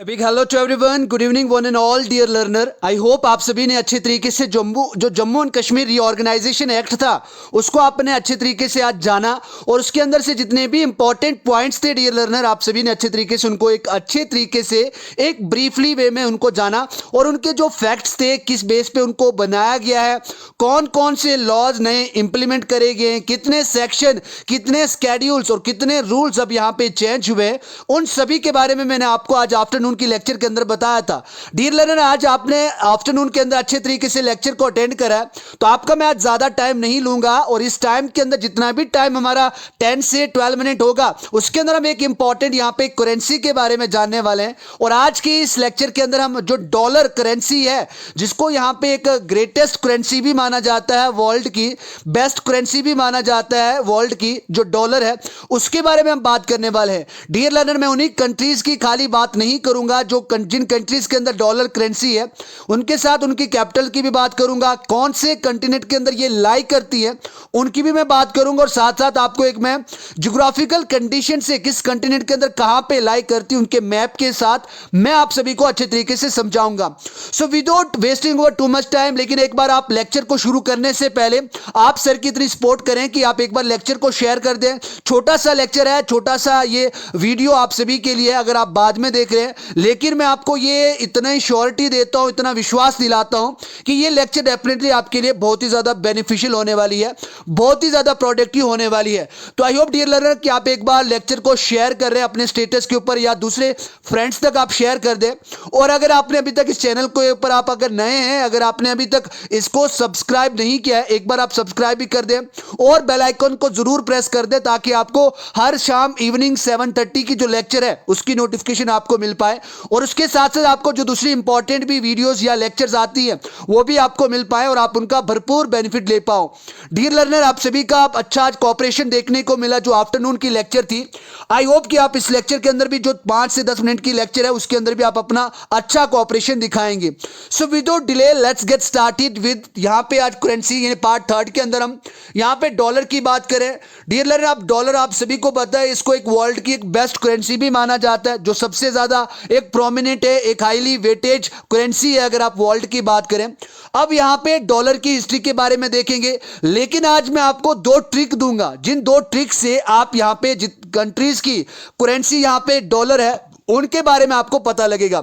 Big hello to everyone, good evening one and all dear learner. I hope आप सभी ने अच्छे तरीके से Jammu and Kashmir reorganisation act था उसको आपने अच्छे तरीके से आज जाना और उसके अंदर से जितने भी इंपॉर्टेंट पॉइंट्स थे डियर लर्नर, आप सभी ने अच्छे तरीके से उनको एक अच्छे तरीके से एक ब्रीफली वे में उनको जाना और उनके जो फैक्ट्स थे, किस बेस पे उनको बनाया गया है, कौन कौन से लॉज नए इंप्लीमेंट करे गए हैं, कितने सेक्शन, कितने स्केड्यूल्स और कितने रूल्स अब यहाँ पे चेंज हुए, उन सभी के बारे में मैंने आपको आज आफ्टरनून की लेक्चर के अंदर बताया था। डियर लर्नर, आज आपने आफ्टरनून के अंदर अच्छे तरीके से लेक्चर को अटेंड करा है, तो आपका मैं आज ज्यादा टाइम नहीं लूंगा और इस टाइम के अंदर जितना भी टाइम हमारा 10 से 12 मिनट होगा उसके अंदर हम एक इंपॉर्टेंट यहाँ पे करेंसी के बारे में जानने वाले हैं। और आज की इस लेक्चर के अंदर हम जो डॉलर करेंसी है, जिसको यहाँ पे एक ग्रेटेस्ट करेंसी भी माना जाता है, वर्ल्ड की बेस्ट करेंसी भी माना जाता है वर्ल्ड की, जो डॉलर है, उसके बारे में हम बात करने वाले हैं। डियर लर्नर, मैं उन्हीं कंट्रीज की खाली बात नहीं करूंगा जो जिन कंट्रीज के अंदर डॉलर करेंसी है, उनके साथ उनकी कैपिटल की भी बात करूंगा, कौन से कंटिनेंट के अंदर ये लाई करती है उनकी भी मैं बात करूंगा, और साथ साथ आपको एक मैं ज्योग्राफिकल कंडीशन से किस कंटिनेंट के अंदर कहां पे लाई करती है उनके मैप के साथ मैं आप सभी को अच्छे तरीके से समझाऊंगा। So without wasting over too much time, लेकिन एक बार आप लेक्चर को शुरू करने से पहले आप सर की इतनी सपोर्ट करें कि आप एक बार लेक्चर को शेयर कर दें। छोटा सा लेक्चर है, छोटा सा ये वीडियो आप सभी के लिए, अगर आप बाद में देख रहे हैं, लेकिन मैं आपको ये इतना ही श्योरिटी देता हूं, इतना विश्वास दिलाता हूं कि ये लेक्चर डेफिनेटली आपके लिए बहुत ही ज्यादा बेनिफिशियल होने वाली है, बहुत ही ज्यादा प्रोडक्टिव होने वाली है। तो आई होप डियर लर्नर कि आप एक बार लेक्चर को शेयर कर रहे हैं अपने स्टेटस के ऊपर या दूसरे फ्रेंड्स तक आप शेयर कर दें। और अगर आपने अभी तक इस चैनल के ऊपर आप अगर नए हैं, अगर आपने अभी तक इसको सब्सक्राइब नहीं किया है, एक बार आप सब्सक्राइब भी कर दें और बेल आइकन को जरूर प्रेस कर दें ताकि आपको हर शाम इवनिंग 7:30 की जो लेक्चर है उसकी नोटिफिकेशन आपको मिल पाए और उसके साथ साथ आपको जो दूसरी इंपॉर्टेंट भी वीडियोस या लेक्चर्स आती है वो भी आपको मिल पाए और आप उनका भरपूर बेनिफिट ले पाओ। डियर लर्नर, आप सभी का अच्छा आज कॉपरेशन देखने को मिला जो आफ्टरनून की लेक्चर थी। आई होप कि आप इस लेक्चर के अंदर भी जो 5 से 10 मिनट की लेक्चर है उसके अंदर भी आप अपना अच्छा कॉपरेशन दिखाएंगे। So without delay let's get started with यहाँ पे आज करेंसी यानी पार्ट 3 के अंदर हम यहाँ पे डॉलर की बात करें। डियर लर्नर, आप डॉलर आप सभी को पता है इसको एक वर्ल्ड की एक बेस्ट करेंसी भी माना जाता है, जो सबसे ज्यादा एक प्रोमिनेंट है, एक हाईली वेटेज करेंसी है अगर आप वर्ल्ड की बात करें। अब यहां पे डॉलर की हिस्ट्री के बारे में देखेंगे, लेकिन आज मैं आपको 2 ट्रिक दूंगा, जिन 2 ट्रिक से आप यहां पे कंट्रीज की करेंसी यहां पे डॉलर है उनके बारे में आपको पता लगेगा।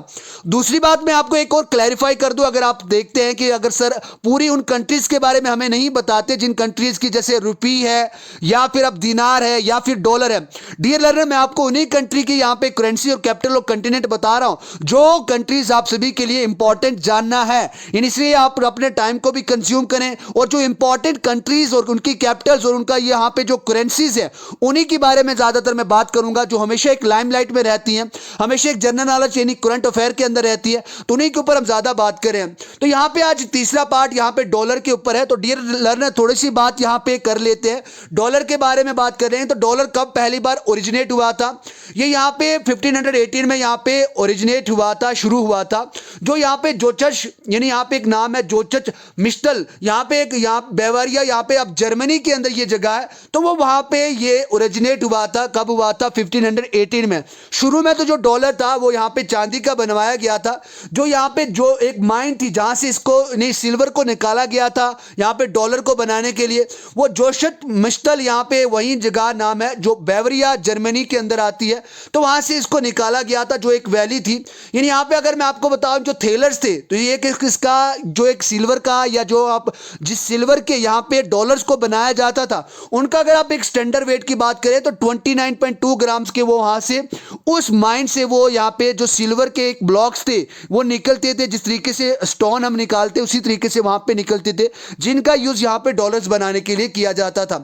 दूसरी बात मैं आपको एक और क्लैरिफाई कर दूं, अगर आप देखते हैं कि अगर सर पूरी उन कंट्रीज के बारे में हमें नहीं बताते जिन कंट्रीज की जैसे रुपी है या फिर अब दिनार है या फिर डॉलर है, डियर लर्नर मैं आपको उन्हीं कंट्री की यहां पे करेंसी और कैपिटल और कंटिनेंट बता रहा हूं जो कंट्रीज आप सभी के लिए इंपॉर्टेंट जानना है। इसलिए आप अपने टाइम को भी कंज्यूम करें और जो इंपॉर्टेंट कंट्रीज और उनकी कैपिटल्स और उनका यहां पे जो करेंसीज है उन्हीं के बारे में ज्यादातर मैं बात करूंगा, जो हमेशा एक लाइमलाइट में रहती हैं, हमेशा एक जनरल नॉलेज यानी करंट अफेयर के अंदर रहती है, तो उन्हीं के ऊपर हम ज्यादा बात करें। तो यहां पे आज तीसरा पार्ट यहां पे डॉलर के ऊपर है। तो डियर लर्नर, थोड़ी सी बात यहां पे कर लेते हैं, डॉलर के बारे में बात कर रहे हैं। तो डॉलर कब पहली बार ओरिजिनेट हुआ था? ये यहां पे 1518 में यहां पे ओरिजिनेट हुआ था, शुरू हुआ था। जो यहां पे जोचच यानी यहां पे एक नाम है जोचच मिस्टल, यहां पे एक यहां बेवारिया, यहां पे अब जर्मनी के अंदर ये जगह है, तो वो वहां पे ये ओरिजिनेट हुआ था। कब हुआ था? 1518 में। शुरू में तो जो डॉलर था वो यहाँ पे चांदी का बनवाया गया था, जो यहाँ पे जो एक माइन थी जहां से इसको नहीं सिल्वर को निकाला गया था यहाँ पे डॉलर को बनाने के लिए, वो जोशट मिस्टल यहाँ पे वही जगह नाम है जो बेवरिया जर्मनी के अंदर आती है, तो वहां से इसको निकाला गया था, जो एक वैली थी। यानी यहाँ पे अगर मैं आपको बताऊं जो थेलर्स थे, तो ये इसका जो एक सिल्वर का या जो आप जिस सिल्वर के यहाँ पे डॉलर्स को बनाया जाता था उनका अगर आप एक स्टैंडर्ड वेट की बात करें तो 29.2 ग्राम्स के वो वहां से उस माइन से वो यहाँ पे जो सिल्वर के एक ब्लॉक्स थे वो निकलते थे, जिस तरीके से स्टोन हम निकालते उसी तरीके से वहां पे निकलते थे, जिनका यूज यहाँ पे डॉलर्स बनाने के लिए किया जाता था।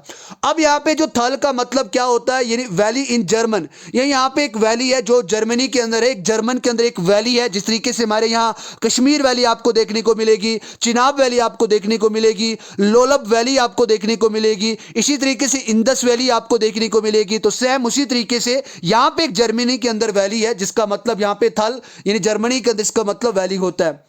अब यहाँ पे जो थल का मतलब क्या होता है, यानी वैली इन जर्मन, ये यहाँ पे एक वैली है जो जर्मनी के अंदर है, एक जर्मन के अंदर एक वैली है, जिस तरीके से हमारे यहाँ कश्मीर वैली आपको देखने को मिलेगी, चिनाब वैली आपको देखने को मिलेगी, लोलब वैली आपको देखने को मिलेगी, इसी तरीके से इंदस वैली आपको देखने को मिलेगी। तो सेम उसी तरीके से यहाँ पे एक जर्मनी के अंदर वैली है जिसका मतलब यहाँ पे थल यानी जर्मनी का इसका मतलब वैली होता है।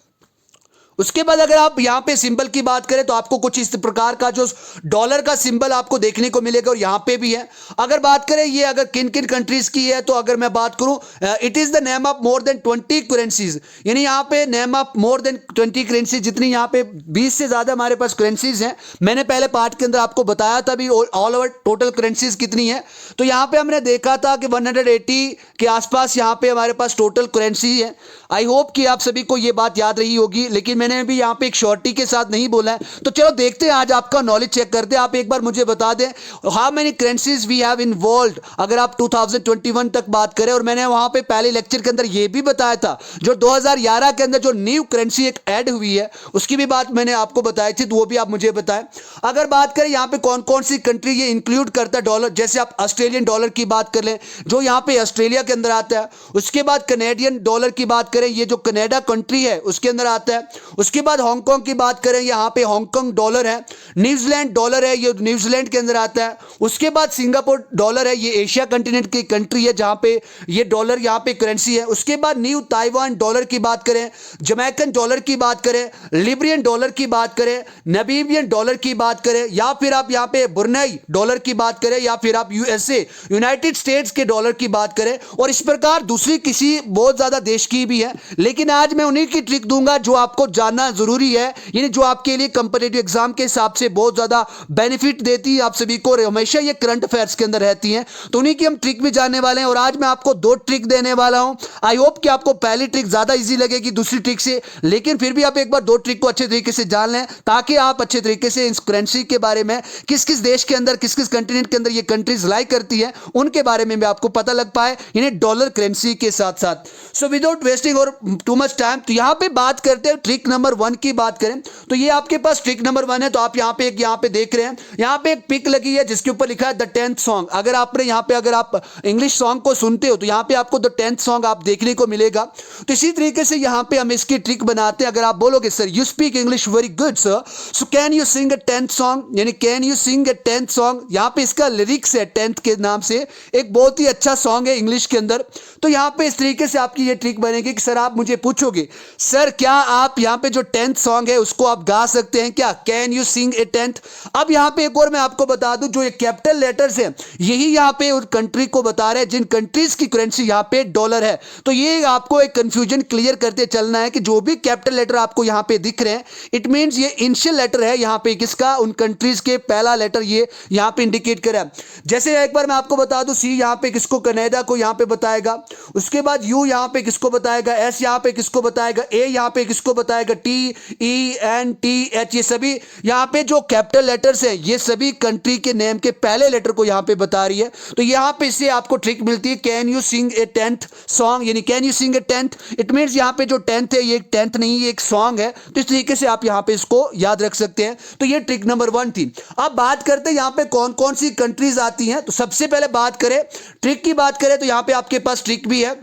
उसके बाद अगर आप यहां पे सिंबल की बात करें तो आपको कुछ इस प्रकार का जो डॉलर का सिंबल आपको देखने को मिलेगा और यहां पे भी है। अगर बात करें ये अगर किन किन कंट्रीज की है, तो अगर मैं बात करूं, it is the name of more than 20 currencies, यानी यहां पे name of more than 20 currencies, जितनी यहां पे 20 से ज्यादा हमारे पास करेंसीज हैं। मैंने पहले पार्ट के अंदर आपको बताया था भी ऑल ओवर टोटल करेंसीज कितनी है। तो यहां पे हमने देखा था कि 180 के आसपास यहां पे हमारे पास टोटल करेंसी है। आई होप कि आप सभी को यह बात याद रही होगी, लेकिन मैंने भी यहां पे एक शॉर्टी के साथ नहीं बोला है। तो चलो देखते हैं, आज आपका नॉलेज चेक करते हैं। आप एक बार मुझे बता दें how many currencies we have in world, अगर आप 2021 तक बात करें। और मैंने वहां पे पहले लेक्चर के अंदर यह भी बताया था जो 2011 के अंदर जो न्यू करेंसी एक ऐड हुई है उसकी भी बात मैंने आपको बताई थी, तो वो भी आप मुझे बताएं। अगर बात करें यहां पे कौन कौन सी कंट्री ये इंक्लूड करता है डॉलर, जैसे आप ऑस्ट्रेलियन डॉलर की बात कर लें जो यहां पे ऑस्ट्रेलिया के अंदर आता है। उसके बाद कनेडियन डॉलर की बात करें, ये जो कनाडा कंट्री है उसके अंदर आता है। उसके बाद हांगकांग की बात करें, यहां पे हांगकांग डॉलर है। न्यूजीलैंड डॉलर है, ये न्यूजीलैंड के अंदर आता है। उसके बाद सिंगापुर डॉलर है, ये एशिया कंटिनेंट की कंट्री है जहां पे ये डॉलर यहां पे करेंसी है। उसके बाद न्यू ताइवान डॉलर की बात करें, जमैकन डॉलर की बात करें, लिब्रियन डॉलर की बात करें, नमीबियन डॉलर की बात करें, या फिर आप यहां पे ब्रुनेई डॉलर की बात करें, या फिर आप यूएसए यूनाइटेड स्टेट्स के डॉलर की बात करें, और इस प्रकार दूसरी किसी बहुत ज्यादा देश की भी है। लेकिन आज मैं उन्हीं की ट्रिक दूंगा जो आपको जानना जरूरी है, यानी जो आपके लिए कंपीटिटिव एग्जाम के हिसाब से बहुत ज्यादा बेनिफिट देती है। आप सभी को हमेशा ये करंट अफेयर्स के अंदर रहती हैं, तो उन्हीं की हम ट्रिक भी जानने वाले हैं। और आज मैं आपको 2 ट्रिक देने वाला हूं। आई होप कि आपको पहली ट्रिक ज्यादा इजी लगेगी दूसरी ट्रिक से, लेकिन फिर भी आप एक बार 2 ट्रिक को अच्छे तरीके से जान लें ताकि आप अच्छे तरीके से इस करेंसी के बारे में किस किस देश के अंदर किस किस कंटिनेंट के अंदर ये कंट्रीज लाई करती है उनके बारे में भी आपको पता लग पाए, यानी डॉलर करेंसी के साथ साथ। सो विदाउट वेस्टिंग और टू मच टाइम, तो यहां पे बात करते हैं ट्रिक नंबर 1 की बात करें तो ये आपके पास ट्रिक नंबर 1 है। तो आप यहां पे देख रहे हैं, यहां पे एक पिक लगी है जिसके ऊपर लिखा है द 10th सॉन्ग। अगर आपने यहां पे अगर आप इंग्लिश सॉन्ग को सुनते हो तो यहां पे आपको द 10th सॉन्ग आप देखने को मिलेगा। तो इसी तरीके से यहां पे हम इसकी ट्रिक बनाते हैं। अगर आप बोलोगे sir you speak English very good sir, so can you sing a 10th song, यानी can you sing a 10th song. यहां पे इसका लिरिक्स है 10th के नाम से, एक बहुत ही अच्छा सॉन्ग है इंग्लिश के अंदर। तो यहां पे इस तरीके से आपकी ये ट्रिक बनेगी कि सर आप मुझे पूछोगे सर क्या आप यहां पे जो 10th सॉन्ग है उसको आप गा सकते हैं क्या, can you sing a 10th। अब यहां पे एक और मैं आपको बता दूं, जो ये कैपिटल लेटर्स हैं यही यहां पे उस कंट्री को बता रहे हैं जिन कंट्रीज की करेंसी यहां पे डॉलर है। तो ये आपको एक कंफ्यूजन क्लियर करते चलना है कि जो भी कैपिटल लेटर आपको यहां पे दिख रहे हैं इट मींस ये इनिशियल लेटर है यहां पे किसका, उन कंट्रीज के पहला लेटर ये यहां पे इंडिकेट करा। जैसे एक बार मैं आपको बता दूं, सी यहां पे किसको, कनाडा को यहां पे बताएगा। उसके बाद यू यहां पे किसको बताएगा, एस यहां पे किसको बताएगा, ए यहां पे किसको बताएगा, T E N T H, ये सभी यहां पे जो कैपिटल लेटर्स हैं ये सभी कंट्री के नेम के पहले लेटर को यहां पे बता रही है। तो यहां पे इससे आपको ट्रिक मिलती है can you sing a 10th song, यानी can you sing a 10th, it means यहां पे जो 10th है ये 10th नहीं, ये एक सॉन्ग है। तो इस तरीके से आप यहां पे इसको याद रख सकते हैं। तो ये ट्रिक नंबर 1 थी। अब बात करते हैं यहां पे कौन कौन सी कंट्रीज आती हैं। तो सबसे पहले बात करें ट्रिक की बात करें तो यहां पे आपके पास ट्रिक भी है।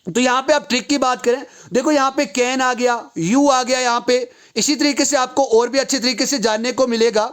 तो यहां पे आप ट्रिक की बात करें, देखो यहां पे कैन आ गया, यू आ गया यहां पे। इसी तरीके से आपको और भी अच्छे तरीके से जानने को मिलेगा।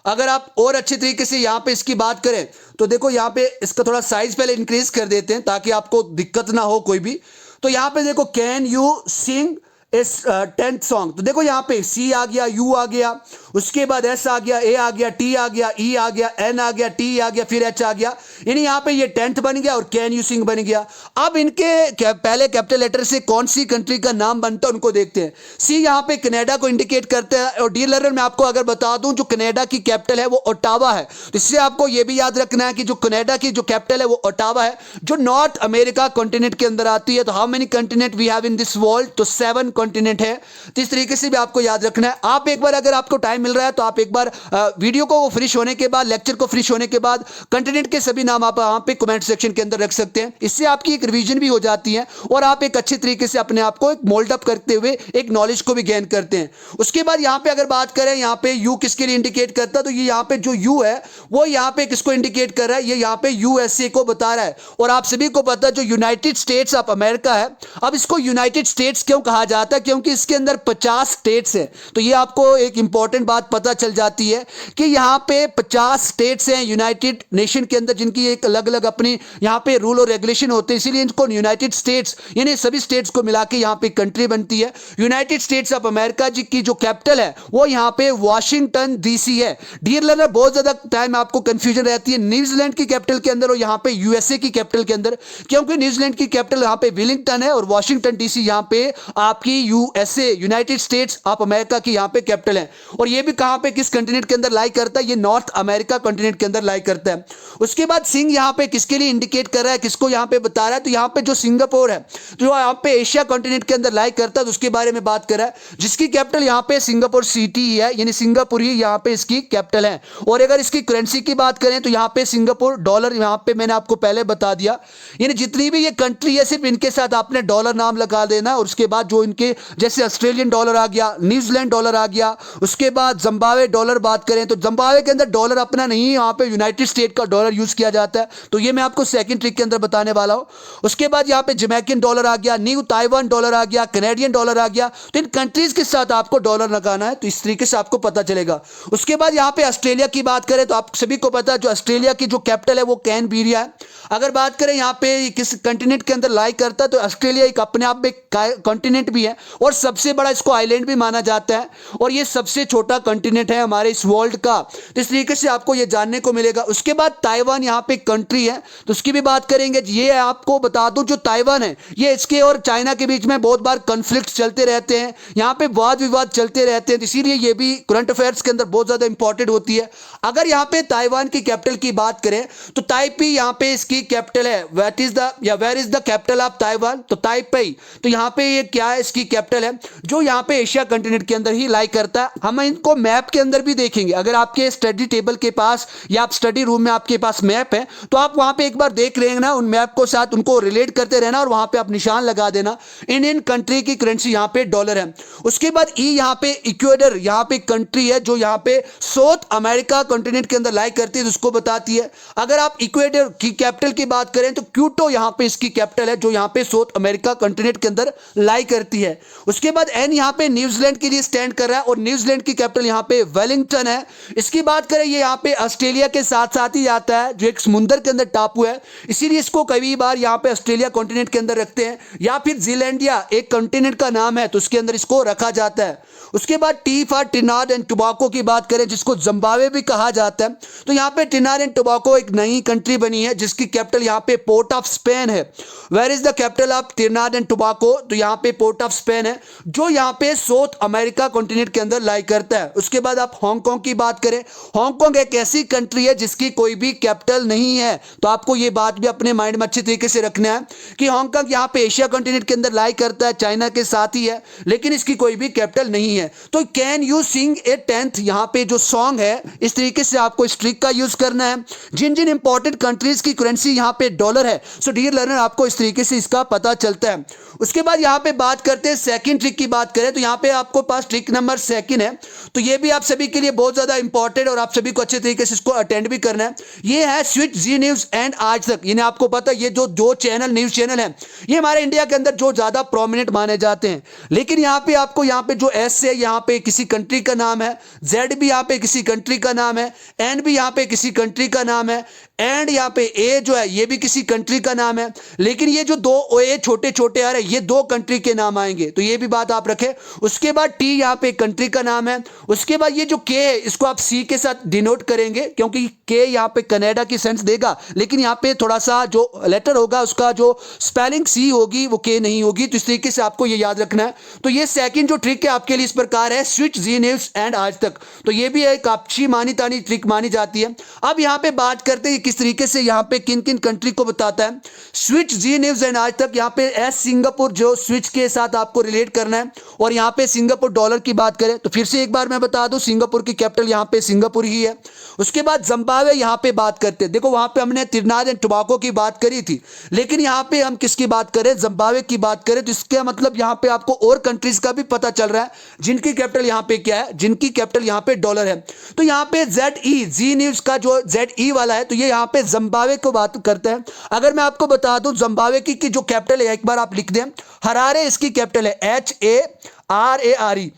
अगर आप और अच्छे तरीके से यहां पे इसकी बात करें तो देखो यहां पे इसका थोड़ा साइज पहले इंक्रीज कर देते हैं ताकि आपको दिक्कत ना हो कोई भी। तो यहां पे देखो कैन यू सिंग इस 10th सॉन्ग, तो देखो यहां पे सी आ गया, यू आ गया, उसके बाद एस आ गया, ए आ गया, टी आ गया, ई आ गया, एन आ गया, टी आ गया, फिर एच आ गया, यानी यहां पे ये 10th बन गया और कैन यू सिंग बन गया। अब इनके पहले कैपिटल लेटर से कौन सी कंट्री का नाम बनता है उनको देखते हैं। सी यहां पे कनाडा को इंडिकेट करते हैं। और डियर लर्नर मैं आपको अगर बता दूं जो कनाडा की कैपिटल है वो ओटावा है। तो इससे आपको यह भी याद रखना है कि जो कनाडा की जो कैपिटल है वो ओटावा है, जो नॉर्थ अमेरिका कॉन्टिनेंट के अंदर आती है। तो how many continent we have in this world, तो 7 कॉन्टिनेंट है। तो इस तरीके से भी आपको याद रखना है। आप एक बार अगर आपको टाइम मिल रहा है तो आप एक बार वीडियो को फिनिश होने के बाद, लेक्चर को फिनिश होने के बाद कॉन्टिनेंट के सभी नाम आप वहां पे कमेंट सेक्शन के अंदर रख सकते हैं। इससे आपकी एक रिवीजन भी हो जाती है और आप एक अच्छे तरीके से अपने आप को एक मोल्ड अप करते हुए एक नॉलेज को भी गेन करते हैं। उसके बाद यहां पे अगर बात करें, यहां पे यू किसके लिए इंडिकेट करता है, तो ये यहां पे जो यू है वो यहां पे किसको इंडिकेट कर रहा है, ये यहां पे यूएसए को बता रहा है। और आप सभी को पता है जो यूनाइटेड स्टेट्स ऑफ अमेरिका है, अब इसको यूनाइटेड स्टेट्स क्यों कहा जाता है, क्योंकि इसके अंदर 50 स्टेट्स है। तो ये आपको एक इंपॉर्टेंट बात पता चल जाती है कि यहाँ पे 50 स्टेट्स हैं यूनाइटेड नेशन के अंदर, जिनकी एक अलग अलग अपनी यहाँ पे रूल और रेगुलेशन होते हैं, इसीलिए इनको यूनाइटेड स्टेट्स यानी सभी स्टेट्स को मिला के यहाँ पे कंट्री बनती है। यूनाइटेड स्टेट्स ऑफ अमेरिका जी की जो कैपिटल है वो यहाँ पे वाशिंगटन डीसी है। डियर लर्नर, बहुत ज्यादा टाइम आपको कंफ्यूजन रहती है न्यूजीलैंड की कैपिटल के अंदर और यहाँ पे यूएसए की कैपिटल के अंदर, क्योंकि न्यूजीलैंड की कैपिटल यहाँ पे विलिंगटन है और वाशिंगटन डीसी यहाँ पे आपकी USA United states of America की यहाँ पे कैपिटल है। और ये भी कहाँ पे किस कंटिनेंट के अंदर लाई करता है, ये नॉर्थ अमेरिका कंटिनेंट के अंदर लाई करता है। उसके बाद सिंह यहाँ पे किसके लिए इंडिकेट कर रहा है, किसको यहाँ पे बता रहा है, तो यहाँ पे जो सिंगापुर है जो यहाँ पे एशिया कंटिनेंट के अंदर लाई करता है, तो उसके बारे में बात कर रहा है, जिसकी कैपिटल यहाँ पे सिंगापुर सिटी है, यानी सिंगापुर ही यहाँ पे इसकी कैपिटल है। और अगर इसकी करेंसी की बात करें तो यहाँ पे सिंगापुर डॉलर, यहाँ पे मैंने आपको पहले बता दिया, यानी जितनी भी ये कंट्री है सिर्फ इनके साथ आपने डॉलर नाम लगा देना। और उसके बाद जो इनके जैसे ऑस्ट्रेलियन डॉलर आ गया, न्यूजीलैंड डॉलर आ गया, उसके बाद जिम्बाब्वे डॉलर बात करें तो जिम्बाब्वे के अंदर डॉलर अपना नहीं, यहाँ पे यूनाइटेड स्टेट का डॉलर यूज किया जाता है, तो ये मैं आपको सेकंड ट्रिक के अंदर बताने वाला हूं। उसके बाद यहाँ पे जमैकन डॉलर आ गया, न्यू ताइवान डॉलर आ गया, कनेडियन डॉलर आ गया, तो इन कंट्रीज के साथ आपको डॉलर लगाना है, तो इस तरीके से आपको पता चलेगा। उसके बाद यहाँ पे ऑस्ट्रेलिया की बात करें तो आप सभी को पता है जो ऑस्ट्रेलिया की जो कैपिटल है वो कैनबेरिया है। अगर बात करें यहाँ पे किस कंटिनेंट के अंदर लाई करता है तो ऑस्ट्रेलिया एक अपने आप में कॉन्टिनेंट भी है और सबसे बड़ा इसको आइलैंड भी माना जाता है और ये सबसे छोटा कॉन्टिनेंट है हमारे इस वर्ल्ड का, तो इस तरीके से आपको ये जानने को मिलेगा। उसके बाद ताइवान यहाँ पे कंट्री है तो उसकी भी बात करेंगे। ये आपको बता दूं जो ताइवान है ये इसके और चाइना के बीच में बहुत बार कॉन्फ्लिक्ट चलते रहते हैं, यहाँ पे वाद विवाद चलते रहते हैं, तो इसीलिए ये भी करंट अफेयर्स के अंदर बहुत ज्यादा इंपॉर्टेंट होती है। अगर यहाँ पे ताइवान की कैपिटल की बात करें तो ताइपी यहाँ पे इसकी कैपिटल है। वेट इज द या where is the capital of Taiwan, तो ताइपेई, तो यहाँ पे ये क्या है इसकी कैपिटल है जो यहाँ पे एशिया कंटिनेंट के अंदर ही लाई करता है। हम इनको मैप के अंदर भी देखेंगे, अगर आपके स्टडी टेबल के पास या आप स्टडी रूम में आपके पास मैप है तो आप वहां पे एक बार देख रहे हैं ना, उन मैप को साथ उनको रिलेट करते रहना और वहां पे आप निशान लगा देना। इंडियन कंट्री की करेंसी यहाँ पे डॉलर है। उसके बाद ई यहाँ पे इक्वेडर यहाँ पे कंट्री है जो यहाँ पे साउथ अमेरिका कॉन्टिनेंट के अंदर लाई करती है, उसको बताती है। अगर आप इक्वेडर की कैपिटल की बात करें तो क्यूटो यहाँ पे इसकी कैपिटल है जो यहाँ पे साउथ अमेरिका कॉन्टिनेंट के अंदर लाई करती है। उसके बाद एन यहाँ पे न्यूजीलैंड के लिए स्टैंड कर रहा है और न्यूजीलैंड की कैपिटल यहाँ पे वेलिंगटन है। इसकी बात करें ये यहाँ पे ऑस्ट्रेलिया के साथ साथ ही आता है जो एक समुंदर के अंदर टापू है, इसीलिए इसको कई बार यहाँ पे ऑस्ट्रेलिया कॉन्टिनेंट के अंदर रखते हैं, या फिर जीलैंडिया एक कॉन्टिनेंट का नाम है तो उसके अंदर इसको रखा जाता है। उसके बाद T for Trinidad and Tobago की बात करें जिसको जिम्बाब्वे भी कहा जाता है, तो यहाँ पे ट्रिनिडाद एंड टोबैगो एक नई कंट्री बनी है जिसकी कैपिटल यहाँ पे पोर्ट ऑफ स्पेन है। Where is the capital of Trinidad and Tobago, तो यहाँ पे पोर्ट ऑफ स्पेन है जो यहाँ पे साउथ अमेरिका कॉन्टिनेंट के अंदर लाई करता है। उसके बाद आप हांगकांग की बात करें, हांगकांग एक ऐसी कंट्री है जिसकी कोई भी कैपिटल नहीं है, तो आपको ये बात भी अपने माइंड में अच्छे तरीके से रखना है कि हांगकांग यहाँ पे एशिया कॉन्टिनेंट के अंदर लाई करता है, चाइना के साथ ही है, लेकिन इसकी कोई भी कैपिटल नहीं है। तो can you sing a 10th यहाँ पे जो सॉन्ग है, इस तरीके से आपको इस ट्रिक का यूज करना है। जिन जिन इंपॉर्टेंट कंट्रीज की करेंसी यहाँ पे डॉलर है, सो डियर लर्नर आपको इस तरीके से इसका पता चलता है। उसके बाद यहाँ पे बात करते हैं सेकंड ट्रिक की बात करें तो यहाँ पे आपको पास ट्रिक नंबर सेकंड है, तो ये भी आप सभी के लिए बहुत ज्यादा इंपॉर्टेंट और आप सभी को अच्छे तरीके से इसको अटेंड भी करना है। ये है स्विच जी न्यूज एंड आज तक, यानी आपको पता है ये जो दो चैनल न्यूज चैनल है ये हमारे इंडिया के अंदर जो ज्यादा प्रोमिनेंट माने जाते हैं, लेकिन यहाँ पे आपको यहाँ पे जो एस है यहाँ पे किसी कंट्री का नाम है, जेड भी यहाँ पे किसी कंट्री का नाम है, एन भी यहाँ पे किसी कंट्री का नाम है, एंड यहाँ पे ए जो है ये भी किसी कंट्री का नाम है, लेकिन ये जो दो ए छोटे छोटे आ रहे हैं ये दो कंट्री के नाम आएंगे, तो ये भी बात आप रखें। उसके बाद टी यहाँ पे कंट्री का नाम है। उसके बाद ये जो के है इसको आप सी के साथ डिनोट करेंगे क्योंकि के यहाँ पे कनाडा की सेंस देगा, लेकिन यहाँ पे थोड़ा सा जो लेटर होगा उसका जो स्पेलिंग सी होगी वो के नहीं होगी, तो इस तरीके से आपको ये याद रखना है। तो ये सेकंड जो ट्रिक है आपके लिए इस प्रकार है, स्विच जी न्यूज एंड आज तक, तो ये भी एक अच्छी मानी तानी ट्रिक मानी जाती है। अब यहाँ पे बात करते हैं किस तरीके से यहाँ पे किन किन कंट्री को बताता है स्विच जी न्यूज एंड आज तक। यहाँ पे एस सिंगापुर जो स्विच के साथ आपको रिलेट करना है, और यहाँ पे सिंगापुर डॉलर की बात करें तो फिर से एक बार मैं बता दूं सिंगापुर की कैपिटल यहाँ पे सिंगापुर ही है। उसके बाद जिम्बाब्वे यहाँ पे बात करते हैं, देखो वहां पे हमने ट्रिनिडाद एंड टोबैगो की बात करी थी, लेकिन यहाँ पे हम किसकी बात करें, जिम्बाब्वे की बात करें, तो इसका मतलब यहाँ पे आपको और कंट्रीज का भी पता चल रहा है जिनकी कैपिटल यहाँ पे क्या है, जिनकी कैपिटल यहाँ पे डॉलर है। तो यहाँ पे जेड ई जी न्यूज का जो जेड ई वाला है तो ये यहाँ पे जिम्बाब्वे को बात करते हैं। अगर मैं आपको बता दूं जिम्बाब्वे की जो कैपिटल है एक बार आप लिख दें, हरारे इसकी कैपिटल है HARARE।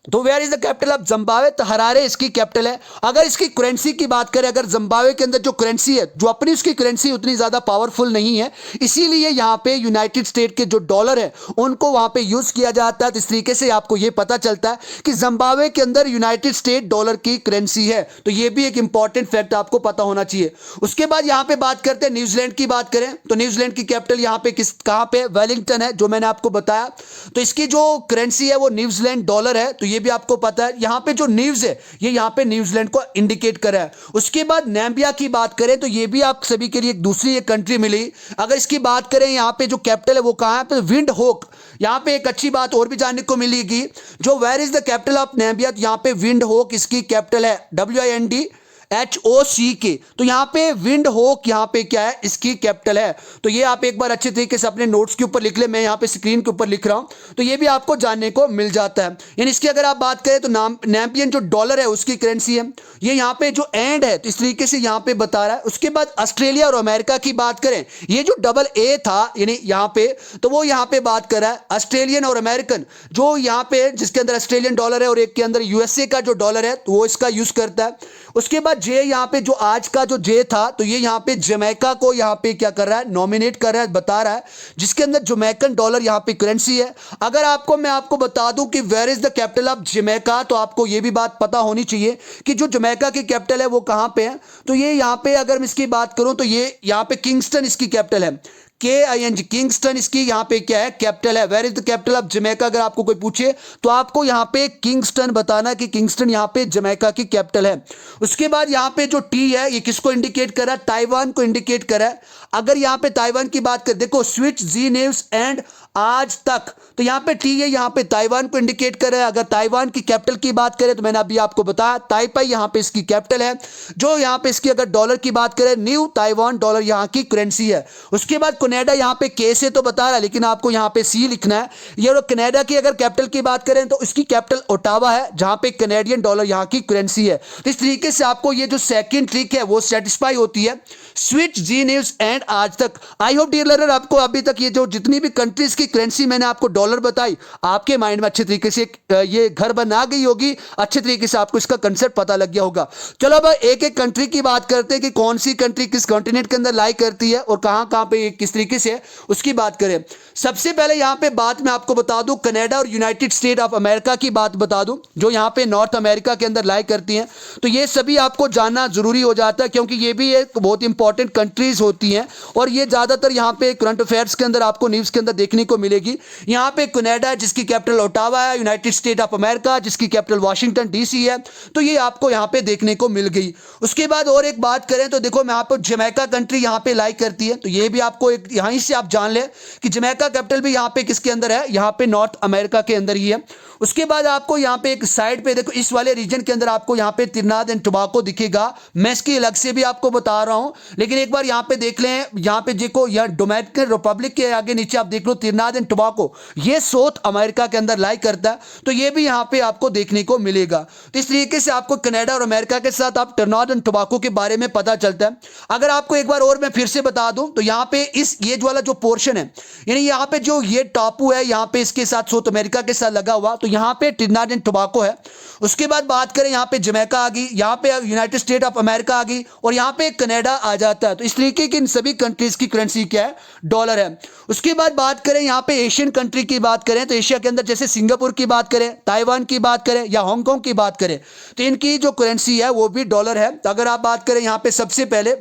तो where is the capital of Zimbabwe, तो हरारे इसकी कैपिटल है। अगर इसकी करेंसी की बात करें, अगर जिम्बाब्वे के अंदर जो करेंसी है, जो अपनी उसकी करेंसी उतनी ज्यादा पावरफुल नहीं है, इसीलिए यहां पे यूनाइटेड स्टेट के जो डॉलर है उनको वहां पे यूज किया जाता है। तो इस तरीके से आपको यह पता चलता है कि जिम्बाब्वे के अंदर यूनाइटेड स्टेट डॉलर की करेंसी है। तो यह भी एक इंपॉर्टेंट फैक्ट आपको पता होना चाहिए। उसके बाद यहां पे बात करते हैं न्यूजीलैंड की बात करें, तो न्यूजीलैंड की कैपिटल यहां पे कहां पे, वेलिंगटन है, जो मैंने आपको बताया। तो इसकी जो करेंसी है वो न्यूजीलैंड डॉलर है, तो ये भी आपको पता है। यहां पे जो न्यूज है ये यहां पे न्यूजीलैंड को इंडिकेट कर रहा है। उसके बाद नाम्बिया की बात करें तो ये भी आप सभी के लिए एक दूसरी एक कंट्री मिली। अगर इसकी बात करें, यहां पे जो कैपिटल है वो कहां है, तो विंड होक। यहां पे एक अच्छी बात और भी जानने को मिलेगी, जो where is the capital of Namibia, तो यहां पे विंड होक इसकी कैपिटल है, WINDHOCK। तो यहां पे विंड होक यहां पे क्या है, इसकी कैपिटल है। तो ये आप एक बार अच्छे तरीके से अपने नोट्स के ऊपर लिख ले, मैं यहां पे स्क्रीन के ऊपर लिख रहा हूं, तो ये भी आपको जानने को मिल जाता है। यानी इसकी अगर आप बात करें तो नाम्बियन जो डॉलर है उसकी करेंसी है, ये यहां पे जो एंड है तो इस तरीके से यहां पे बता रहा है। उसके बाद ऑस्ट्रेलिया और अमेरिका की बात करें, ये जो AA था यानी यहां पे, तो वो यहां पे बात कर रहा है ऑस्ट्रेलियन और अमेरिकन, जो यहां पे जिसके अंदर ऑस्ट्रेलियन डॉलर है और एक के अंदर USA का जो डॉलर है तो वो इसका यूज करता है। उसके बाद जे, यहां पे जो आज का जो जे था, तो ये यहां पे जमैका को यहां पे क्या कर रहा है, नॉमिनेट कर रहा है, बता रहा है, जिसके अंदर जमैकन डॉलर यहां पे करेंसी है। अगर मैं आपको बता दूं कि where is the capital of Jamaica, तो आपको ये भी बात पता होनी चाहिए कि जो जमैका की कैपिटल है वो कहां पे है। तो ये यहां पे अगर मैं इसकी बात करूं तो ये यहां पे किंगस्टन इसकी कैपिटल है, KING, किंगस्टन इसकी यहां पे क्या है, कैपिटल है। Where is the capital of Jamaica, अगर आपको कोई पूछे तो आपको यहां पे किंगस्टन बताना कि किंगस्टन यहां पे जमैका की कैपिटल है। उसके बाद यहां पे जो T है ये किसको इंडिकेट कर रहा है, ताइवान को इंडिकेट कर रहा है। अगर यहां पे ताइवान की बात करें, देखो स्विच, जी न्यूज एंड आज तक, तो यहां पे T है, यहां पे ताइवान को इंडिकेट कर रहा है। अगर ताइवान की कैपिटल की बात करें तो मैंने अभी आपको बताया ताइपाई यहां पे इसकी कैपिटल है। जो यहां पे इसकी अगर डॉलर की बात करें, न्यू ताइवान डॉलर यहां की करेंसी है। उसके बाद कनाडा यहां पे K से तो बता रहा है, लेकिन आपको यहां पे C लिखना है। ये कनाडा की अगर कैपिटल की बात करें तो इसकी कैपिटल ओटावा है, जहां पे कनेडियन डॉलर यहां की करेंसी है। तो इस तरीके से आपको ये जो सेकंड ट्रिक है वो सेटिस्फाई होती है, स्विच, जी न्यूज एंड आज तक। आई होप डियर लर्नर आपको अभी तक ये जो जितनी भी कंट्रीज की करेंसी मैंने आपको डॉलर बताई, आपके माइंड में अच्छे तरीके से ये घर बना गई होगी, अच्छे तरीके से आपको इसका कंसेप्ट पता लग गया होगा। चलो अब एक एक कंट्री की बात करते हैं कि कौन सी कंट्री किस कॉन्टिनेंट के अंदर लाई करती है और कहां कहां पे किस तरीके से, उसकी बात करें। सबसे पहले यहां पे बात मैं आपको बता दूं कनाडा और यूनाइटेड स्टेट ऑफ अमेरिका की बात बता दूं, जो यहां पे नॉर्थ अमेरिका के अंदर लाई करती हैं। तो ये सभी आपको जानना जरूरी हो जाता है, क्योंकि ये भी एक बहुत इंपॉर्टेंट कंट्रीज होती हैं और ये ज्यादातर यहां पे करंट अफेयर्स के अंदर आपको न्यूज के अंदर देखने को मिलेगी। यहां पे कनाडा है जिसकी कैपिटल ओटावा है, यूनाइटेड स्टेट ऑफ अमेरिका जिसकी कैपिटल वाशिंगटन DC है, तो ये आपको यहां पे देखने को मिल गई। उसके बाद और एक बात करें तो देखो मैं आपको जमैका कंट्री यहां पे लाई करती है, तो ये भी आपको एक यहीं से आप जान ले कि जमैका कैपिटल भी यहां पे किसके अंदर है, यहां पे नॉर्थ अमेरिका के अंदर ही है। उसके बाद आपको यहां पे एक साइड पे देखो इस वाले रीजन के अंदर आपको यहां पे त्रिनाद एंड टोबैको दिखेगा, मैं इसकी अलग से भी आपको बता रहा हूं, लेकिन एक बार यहां पे देख लें, यहां पे देखो यहां डोमिनिकन रिपब्लिक के आगे नीचे आप देख लो त्रिनाद एंड टोबैको, ये साउथ अमेरिका के अंदर लाई करता है, तो ये भी यहां पे आपको देखने को मिलेगा। तो इस तरीके से आपको कनाडा और अमेरिका के साथ आप त्रिनाद एंड टोबैको के बारे में पता चलता है। अगर आपको एक बार और मैं फिर से बता दूं तो यहां पे इस ये वाला जो पोर्शन है, यानी यहां पे जो ये टापू है यहां पे इसके साथ साउथ अमेरिका के साथ लगा हुआ, तो यहां पे त्रिनाद एंड टोबैको है। उसके बाद बात करें यहां पे जमैका आ गई, यहां पे यूनाइटेड स्टेट ऑफ अमेरिका आ गई और यहां पे कनाडा आ जाता है। तो इस तरीके की इन सभी कंट्रीज की करेंसी क्या है, डॉलर है। उसके बाद बात करें यहां पे एशियन कंट्री की बात करें तो एशिया के अंदर जैसे सिंगापुर की बात करें, ताइवान की बात करें या हांगकांग की बात करें, तो इनकी जो करेंसी है वो भी डॉलर है। तो अगर आप बात करें यहां पे सबसे पहले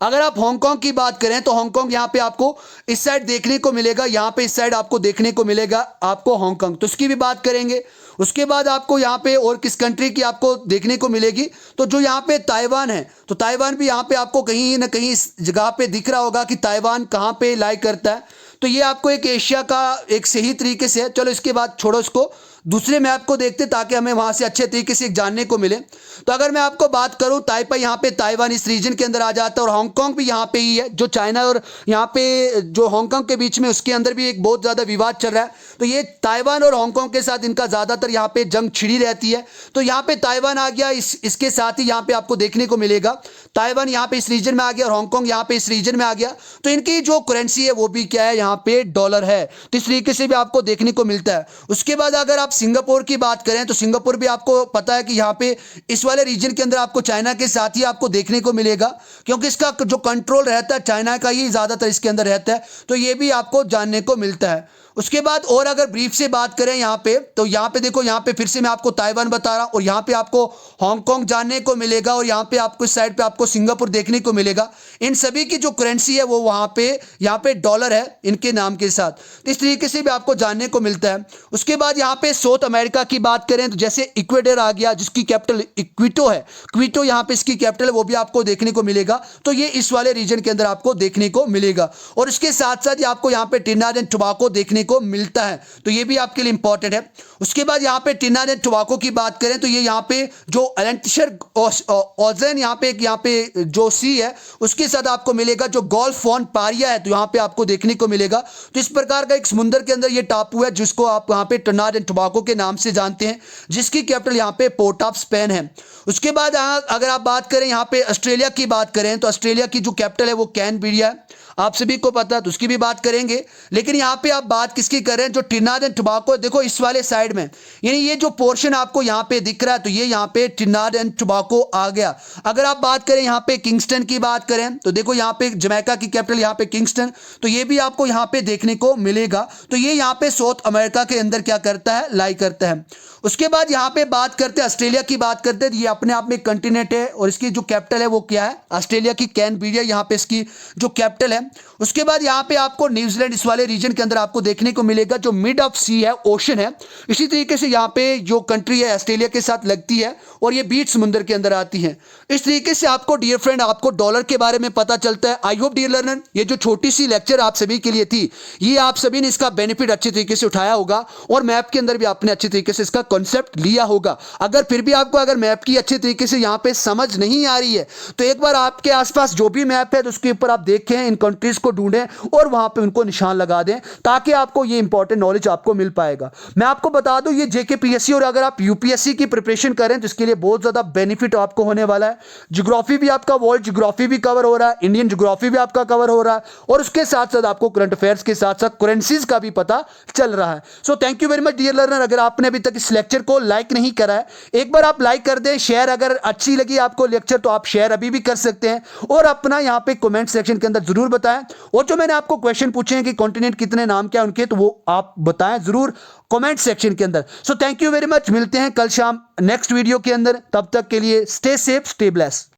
अगर आप हांगकांग की बात करें तो हांगकांग यहां पे आपको इस साइड देखने को मिलेगा, यहां पे इस साइड आपको देखने को मिलेगा आपको हांगकांग, तो उसकी भी बात करेंगे। उसके बाद आपको यहां पे और किस कंट्री की आपको देखने को मिलेगी, तो जो यहां पे ताइवान है, तो ताइवान भी यहां पे आपको कहीं ना कहीं इस जगह पे दिख रहा होगा कि ताइवान कहां पे लाई करता है। तो ये आपको एक एशिया का एक सही तरीके से है। चलो इसके बाद छोड़ो इसको, दूसरे मैप को देखते ताकि हमें वहां से अच्छे तरीके से जानने को मिले। तो अगर मैं आपको बात करूं ताइपाई यहां पे ताइवान इस रीजन के अंदर आ जाता है और हांगकांग भी यहां पे ही है, जो चाइना और यहां पे जो हांगकांग के बीच में उसके अंदर भी एक बहुत ज्यादा विवाद चल रहा है। तो ये ताइवान और हांगकांग के साथ इनका ज्यादातर यहां पे जंग छिड़ी रहती है। तो यहां पे ताइवान आ गया, इसके साथ ही यहां पे आपको देखने को मिलेगा ताइवान यहाँ पे इस रीजन में आ गया और हांगकांग यहाँ पे इस रीजन में आ गया। तो इनकी जो करेंसी है वो भी क्या है, यहाँ पे डॉलर है। तो इस तरीके से भी आपको देखने को मिलता है। उसके बाद अगर आप सिंगापुर की बात करें तो सिंगापुर भी आपको पता है कि यहाँ पे इस वाले रीजन के अंदर आपको चाइना के साथ ही आपको देखने को मिलेगा, क्योंकि इसका जो कंट्रोल रहता है चाइना का ही ज़्यादातर इसके अंदर रहता है। तो ये भी आपको जानने को मिलता है। उसके बाद और अगर ब्रीफ से बात करें यहाँ पे, तो यहाँ पे देखो, यहाँ पे फिर से मैं आपको ताइवान बता रहा हूँ और यहाँ पे आपको हांगकांग जानने को मिलेगा और यहाँ पे आपको इस साइड पे आपको सिंगापुर देखने को मिलेगा। इन सभी की जो करेंसी है वो वहाँ पे यहाँ पे डॉलर है इनके नाम के साथ। तो इस तरीके से भी आपको जानने को मिलता है। उसके बाद यहाँ पे साउथ अमेरिका की बात करें तो जैसे इक्वेडर आ गया, जिसकी कैपिटल क्विटो है, क्विटो यहाँ पे इसकी कैपिटल है, वो भी आपको देखने को मिलेगा। तो ये इस वाले रीजन के अंदर आपको देखने को मिलेगा। और इसके साथ साथ आपको यहाँ पे ट्रिनिडाद एंड टोबैगो देखने को मिलता है। तो ये भी आपके लिए इंपॉर्टेंट है। उसके बाद यहाँ पे ट्रिनिडाद एंड टोबैगो की बात करें तो ये यहाँ पे जो एलेंटिशर ओजेन यहाँ पे जो सी है उसके साथ आपको मिलेगा। जो गोल्फ ऑन पारिया है तो यहाँ पे आपको देखने को मिलेगा। तो इस प्रकार का एक समुद्र के अंदर ये टापू है जिसको आप यहाँ पे ट्रिनिडाद एंड टोबैगो के नाम से जानते हैं, जिसकी कैपिटल यहाँ पे पोर्ट ऑफ स्पेन है। उसके बाद अगर आप बात करें यहाँ पे ऑस्ट्रेलिया की बात करें तो ऑस्ट्रेलिया की जो कैपिटल है वो कैनबेरिया है, आप सभी को पता है, तो उसकी भी बात करेंगे। लेकिन यहाँ पे आप बात किसकी कर रहे हैं, जो ट्रिनिडाद एंड टोबैगो, देखो इस वाले साइड में, यानी ये जो पोर्शन आपको यहाँ पे दिख रहा है तो ये यहाँ पे ट्रिनिडाद एंड टोबैगो आ गया। अगर आप बात करें यहाँ पे किंगस्टन की बात करें तो देखो यहाँ पे जमैका की कैपिटल यहाँ पे किंगस्टन, तो ये भी आपको यहाँ पे देखने को मिलेगा। तो ये यहाँ पे साउथ अमेरिका के अंदर क्या करता है, लाई करता है। उसके बाद यहाँ पे बात करते हैं ऑस्ट्रेलिया की बात करते हैं। ये अपने आप में कंटिनेंट है और इसकी जो कैपिटल है वो क्या है, ऑस्ट्रेलिया की कैनबेरिया यहाँ पे इसकी जो कैपिटल है। उसके बाद यहाँ पे आपको न्यूजीलैंड इस वाले रीजन के अंदर आपको देखने को मिलेगा, जो मिड ऑफ सी है, ओशन है। इसी तरीके से यहाँ पे जो कंट्री है ऑस्ट्रेलिया के साथ लगती है और ये बीच समुद्र के अंदर आती है। इस तरीके से आपको डियर फ्रेंड आपको डॉलर के बारे में पता चलता है। आई होप डियर लर्नर ये जो छोटी सी लेक्चर आप सभी के लिए थी, ये आप सभी ने इसका बेनिफिट अच्छे तरीके से उठाया होगा और मैप के अंदर भी आपने अच्छे तरीके से इसका कॉन्सेप्ट लिया होगा। अगर फिर भी आपको अगर मैप की अच्छे तरीके से यहाँ पे समझ नहीं आ रही है तो एक बार आपके आसपास जो भी मैप है तो उसके ऊपर आप देखें, इन कंट्रीज को ढूंढें और वहां पे उनको निशान लगा दें, ताकि आपको ये इंपॉर्टेंट नॉलेज आपको मिल पाएगा। मैं आपको बता दूं ये जेकेपीएससी और अगर आप यूपीएससी की प्रिपरेशन करें तो इसके लिए बहुत ज्यादा बेनिफिट आपको होने वाला है। ज्योग्राफी भी आपका, वर्ल्ड ज्योग्राफी भी कवर हो रहा है, इंडियन ज्योग्राफी भी आपका कवर हो रहा है और उसके साथ साथ आपको करंट अफेयर्स के साथ साथ करेंसीज का भी पता चल रहा है। So thank you very much dear learner. अगर आपने अभी तक इस लेक्चर को लाइक नहीं करा है, एक बार आप लाइक कर दें। शेयर, अगर अच्छी लगी आपको लेक्चर तो आप शेयर अभी भी कर सकते हैं और अपना यहाँ पे कमेंट सेक्शन के अंदर जरूर बताएं। और जो मैंने आपको क्वेश्चन पूछे हैं कि कॉन्टिनेंट कितने नाम क्या उनके, तो वो आप बताएं जरूर कमेंट सेक्शन के अंदर। सो थैंक यू वेरी मच। मिलते हैं कल शाम नेक्स्ट वीडियो के अंदर। तब तक के लिए स्टे सेफ, स्टे ब्लेस्ड।